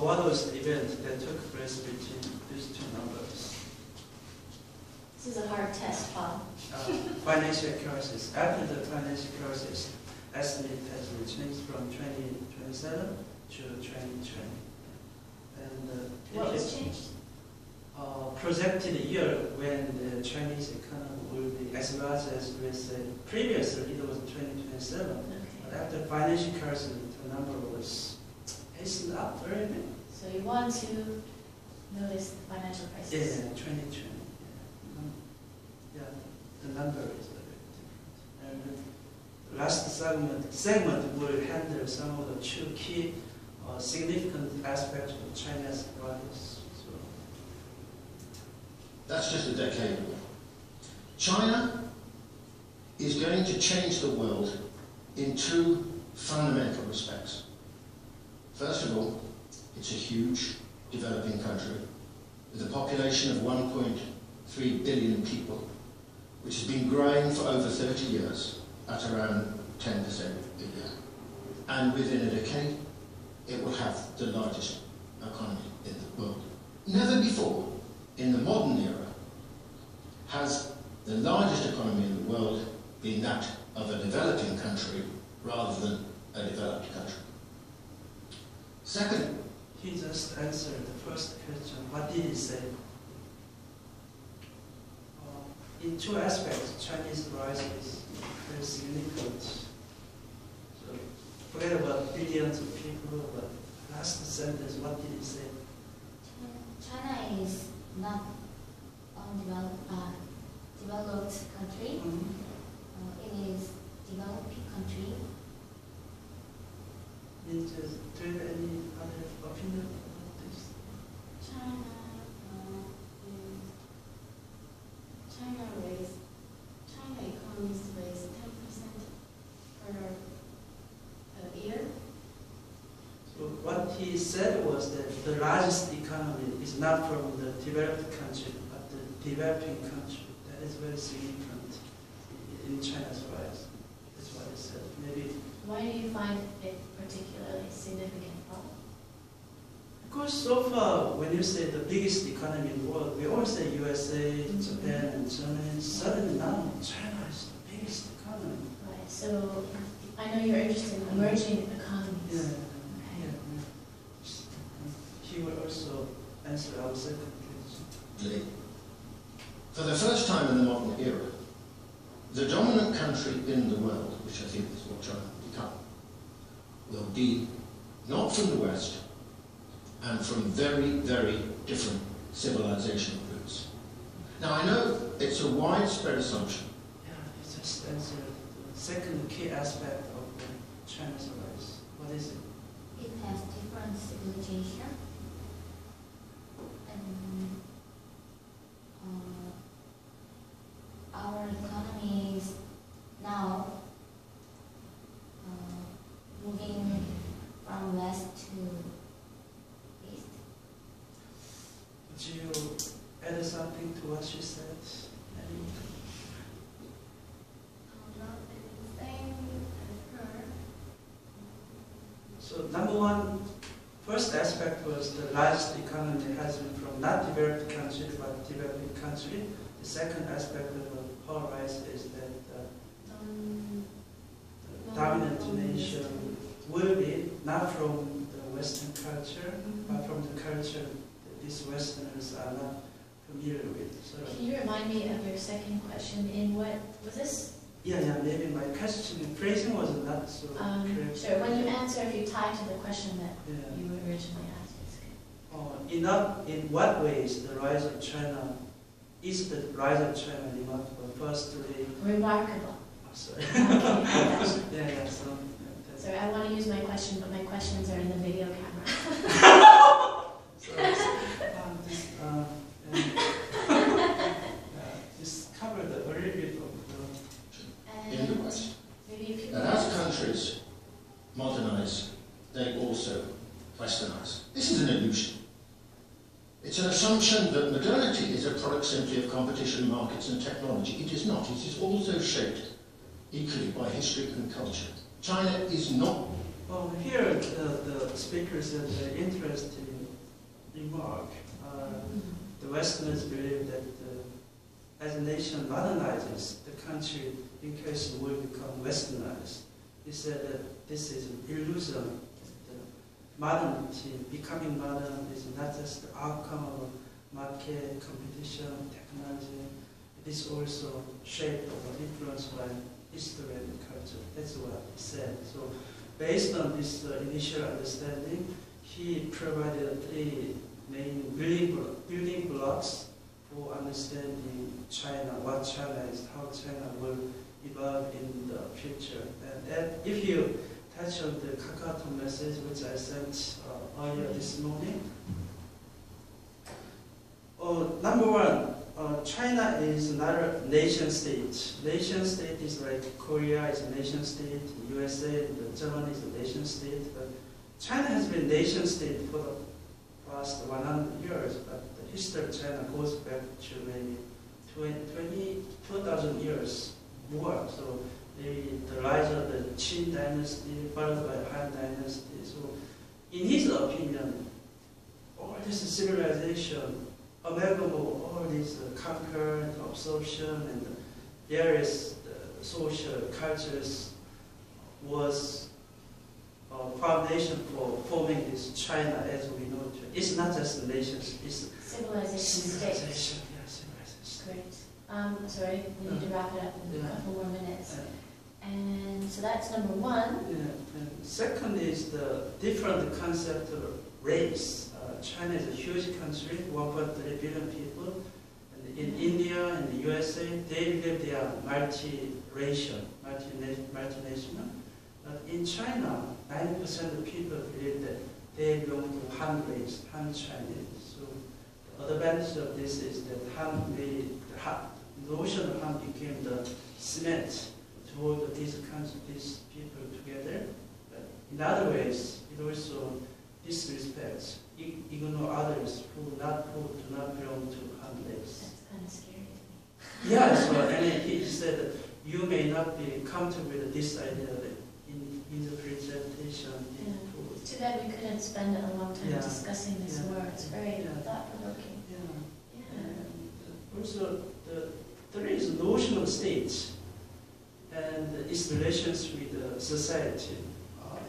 what was the event that took place between these two numbers? This is a hard test, Paul. Financial crisis. After the financial crisis, estimate has been changed from 2027 to 2020. And what was changed? Projected year when the Chinese economy will be as large as USA. Previously, it was 2027. Okay. But after financial crisis, the number was hastened up very big. So you want to notice the financial crisis? Yeah, 2020. Yeah, the number is a bit different. And the last segment will handle some of the two key significant aspects of China's progress. That's just a decade away. China is going to change the world in two fundamental respects. First of all, it's a huge developing country with a population of 1.3 billion people, which has been growing for over 30 years at around 10% a year. And within a decade, it will have the largest economy in the world. Never before in the modern era has the largest economy in the world been that of a developing country rather than a developed country. Second, he just answered the first question. What did he say? In two aspects, Chinese rise is very significant. So forget about billions of people, but last sentence, what did he say? China is not developed country. It is developing country. Do you have any other opinion about this? China economies raise 10% per year. So what he said was that the largest economy is not from the developed country, but the developing country. That is very significant in China's rise. That's what he said. Maybe. Why do you find it particularly significant, Paul? Because so far, when you say the biggest economy in the world, we always say USA, Japan, and Germany. Suddenly now, China is the biggest economy. Right. So I know you're interested in emerging economies. Yeah. Okay. Yeah. He will also answer our second question. For the first time in the modern era, the dominant country in the world, which I think is what China will become, will be not from the West and from very, very different civilizational roots. Now I know it's a widespread assumption. Yeah, he just answered the second key aspect of China's rise. What is it? It has different civilization. And our economy is now moving from west to east. Would you add something to what she said? So number one, first aspect was the largest economy has been from not developed country but developing country. The second aspect of the power rise is that the dominant nation will be not from the Western culture, but from the culture that these Westerners are not familiar with. So can you remind me of your second question? In what was this? Yeah, maybe my question phrasing was not so correct. Sure. When you answer, if you tie to the question that you originally asked, it's good. In what ways the rise of China is the rise of China remarkable? Firstly, remarkable. Oh, sorry. Okay, So. Sorry, I want to use my question, but my questions are in the video camera. Just cover the very bit of in the West. Maybe and as countries modernize, they also westernize. This is an illusion. It's an assumption that modernity is a product simply of competition, markets and technology. It is not. It is also shaped equally by history and culture. China is not. Well, here the speaker said a very interesting remark. The Westerners believe that as a nation modernizes, the country in question will become westernized. He said that this is an illusion. Modernity, becoming modern, is not just the outcome of market, competition, technology. It is also shaped or influenced by history and culture. That's what he said. So based on this initial understanding, he provided three main building blocks for understanding China, what China is, how China will evolve in the future. And if you touch on the KakaoTalk message which I sent earlier this morning, number one, China is not a nation state. Nation state is like Korea is a nation state, USA, Germany is a nation state. But China has been nation state for the past 100 years, but the history of China goes back to maybe 2,000 years more. So maybe the rise of the Qin dynasty, followed by Han dynasty. So in his opinion, all this civilization, amalgam of all these conquer and absorption and various social cultures was a foundation for forming this China as we know it. It's not just a nation, it's civilization state. Yeah, civilization. Great. Sorry, we need to wrap it up in a couple more minutes. And so that's number one. Yeah. And second is the different concept of race. China is a huge country, 1.3 billion people. And in India and the USA, they believe they are multiracial, multinational. But in China, 90% of people believe that they belong to Han race, Han Chinese. So the advantage of this is that the notion of Han became the cement to hold these people together. But in other ways, it also disrespects, ignore others who do not belong to Han race. That's kind of scary to me. Yeah, so and he said that you may not be comfortable with this idea that in the presentation. Yeah. It's too bad we couldn't spend a long time discussing this more. It's very thought-provoking. Also, there is a notion of state and its relations with society.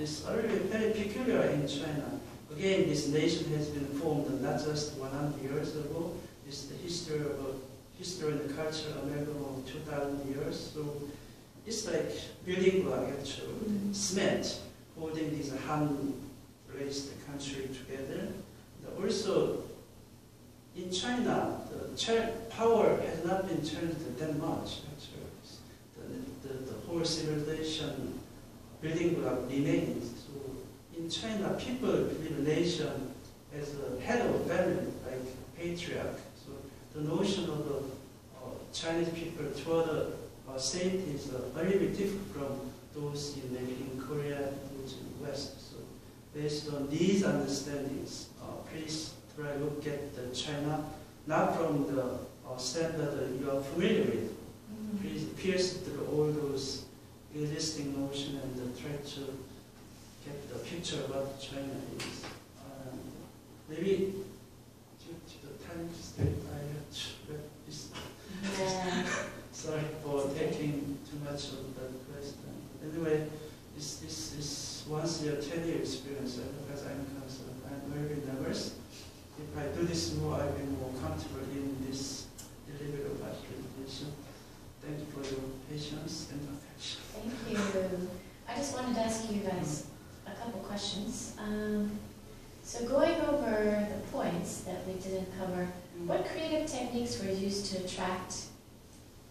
It's already very peculiar in China. Again, this nation has been formed not just 100 years ago. It's the history and the culture amalgam of 2,000 years. So it's like building block, actually, cement, holding this Han-raised country together. And also, in China, the power has not been changed that much, actually. The whole civilization building block remains. So in China, people believe a nation as a head of a family, like a patriarch. So the notion of the Chinese people toward a state is a little bit different from those in Korea and those in the West. So based on these understandings, please try to look at China not from the standard that you are familiar with. Please pierce through all those existing notions and try to get the picture of what China is. Maybe due to the time constraint, I have to wrap this up. Yeah. Sorry for taking too much of the question. Anyway, this is once in a 10-year experience as I'm concerned. I'm very nervous. If I do this more, I'll be more comfortable in this delivery of my presentation. Thank you for your patience and affection. Thank you. I just wanted to ask you guys a couple questions. So going over the points that we didn't cover, what creative techniques were used to attract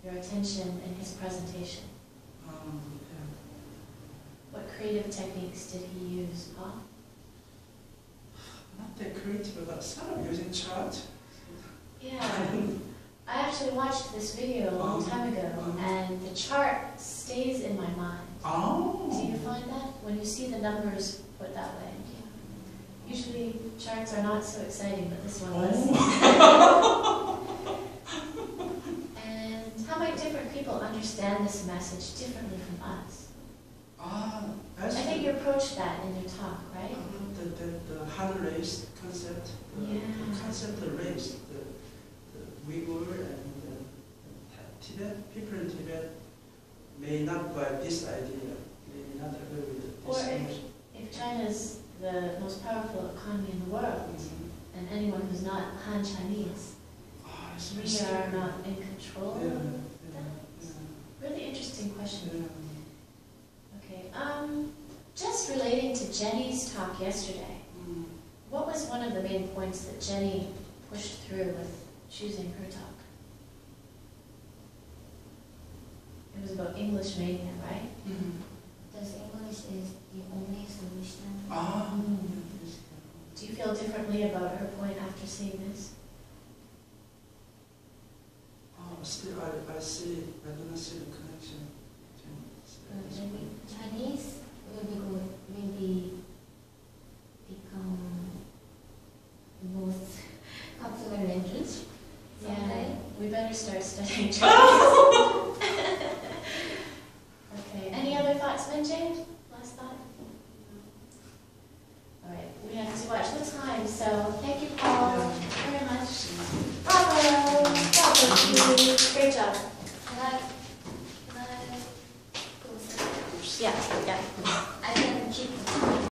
your attention in his presentation? What creative techniques did he use, Paul? Not that creative, but some using chart. Yeah. I actually watched this video a long time ago, and the chart stays in my mind. Oh. Do you find that? When you see the numbers put that way? Usually charts are not so exciting, but this one was. And how might different people understand this message differently from us? I think you approached that in your talk, right? the Han race concept, Yeah. the concept of race, the Uyghur and Tibet, people in Tibet may not buy this idea, may not agree with Or this if- notion. If China's the most powerful economy in the world, and anyone who's not Han Chinese, Oh, it's we very are scary. not in control. Yeah, That's really interesting question. yeah. Okay. Just relating to Jenny's talk yesterday, Mm. what was one of the main points that Jenny pushed through with choosing her talk? It was about English mania, right? Because English is the only solution. Ah, Do you feel differently about her point after seeing this? oh, still I see, I do not see the connection. Maybe Chinese will be good, become the most popular language someday. We better start studying Chinese. Okay. Any other thoughts, Minjay? Last thought? All right. We have to watch the time, so thank you, Paul, very much. Bravo! Bravo, you. Great job. Can I go second? Yeah, yeah. I can keep